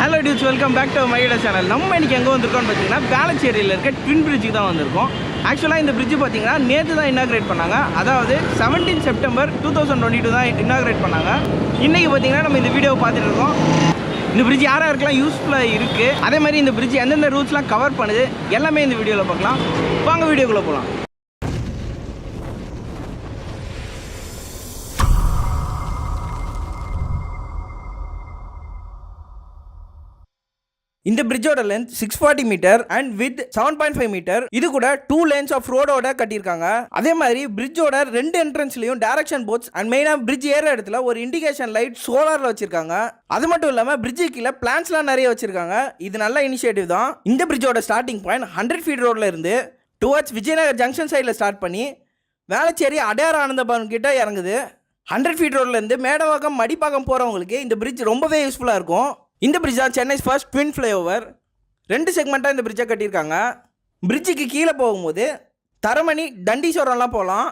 Hello dudes, welcome back to மையோட சேனல். நம்ம இன்றைக்கி எங்கே வந்திருக்கோம்னு பார்த்தீங்கன்னா வேளச்சேரியில் இருக்க ட்வின் பிரிட்ஜுக்கு தான் வந்திருக்கோம். ஆக்சுவலாக இந்த பிரிட்ஜு பார்த்தீங்கன்னா நேற்று தான் இன்னாக்ரேட் பண்ணாங்க. அதாவது 17 செப்டம்பர் 2022 தான் இன்னாக்ரேட் பண்ணாங்க. இன்றைக்கி பார்த்தீங்கன்னா நம்ம இந்த வீடியோவை பார்த்துட்டு இருக்கோம். இந்த பிரிட்ஜ் யாராக இருக்கலாம் யூஸ்ஃபுல்லாக இருக்குது, அதே மாதிரி இந்த பிரிட்ஜ் எந்தெந்த ரூட்ஸ்லாம் கவர் பண்ணுது எல்லாமே இந்த வீடியோவில் பார்க்கலாம். வாங்க வீடியோக்குள்ளே போகலாம். இந்த பிரிட்ஜோட length 640 metre and width 7.5 metre. இது கூட 2 லேன்ஸ் ஆஃப் ரோடோட கட்டியிருக்காங்க. அதே மாதிரி பிரிட்ஜோட 2 என்ட்ரன்ஸ்லயும் டைரக்ஷன் போர்ட்ஸ் அண்ட் மெயினா பிரிட்ஜ் ஏற இடத்துல ஒரு இண்டிகேஷன் லைட் சோலார்ல வச்சிருக்காங்க. அது மட்டும் இல்லாம பிரிட்ஜு கீழே பிளான்ஸ்லாம் நிறைய வச்சிருக்காங்க. இது நல்ல இனிஷியேட்டிவ் தான். இந்த பிரிட்ஜோட ஸ்டார்டிங் பாயிண்ட் 100 ஃபீட் ரோட்ல இருந்து டுவர்ட்ஸ் விஜயநகர் ஜங்ஷன் சைடில் ஸ்டார்ட் பண்ணி வேளச்சேரி அடையார் ஆனந்தபவன் கிட்ட இறங்குது. 100 ஃபீட் ரோட்ல இருந்து மேடவாக்கம் மடிப்பாக்கம் போறவங்களுக்கு இந்த பிரிட்ஜ் ரொம்பவே யூஸ்ஃபுல்லா இருக்கும். இந்த பிரிட்ஜ் தான் சென்னை ஃபர்ஸ்ட் ட்வின் ஃப்ளைஓவர். 2 செக்மெண்ட்டாக இந்த பிரிட்ஜை கட்டியிருக்காங்க. பிரிட்ஜுக்கு கீழே போகும்போது தரமணி தண்டீஸ்வரம்லாம் போகலாம்.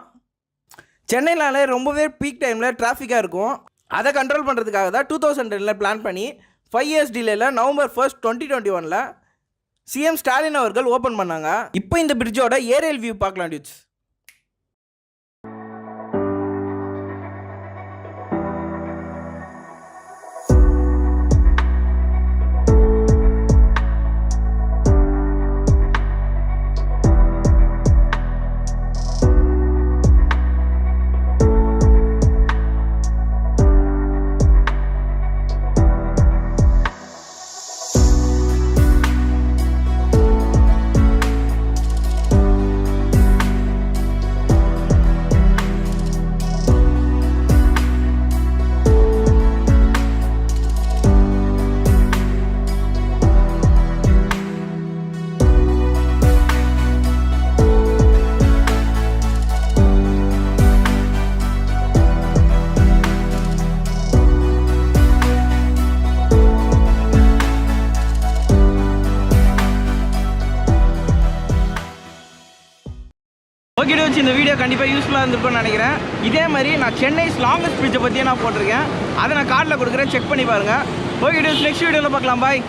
சென்னையினால ரொம்பவே பீக் டைமில் டிராஃபிக்காக இருக்கும். அதை கண்ட்ரோல் பண்ணுறதுக்காக தான் 2010 பிளான் பண்ணி 5 இயர்ஸ் டிலேயில் November 1, 2021 சிஎம் ஸ்டாலின் அவர்கள் ஓப்பன் பண்ணாங்க. இப்போ இந்த பிரிட்ஜோட ஏரியல் வியூ பார்க்கலாம் டியூஸ். ஓகே வச்சு இந்த வீடியோ கண்டிப்பாக யூஸ்ஃபுல்லாக இருந்திருக்கும்னு நினைக்கிறேன். இதே மாதிரி நான் சென்னை லாங்கஸ்ட் பிரிட்ஜை பற்றியே நான் போட்டிருக்கேன். அதை நான் கார்டில் கொடுக்குறேன், செக் பண்ணி பாருங்கள். ஓகே நெக்ஸ்ட் வீடியோவில் பார்க்கலாம். பாய்.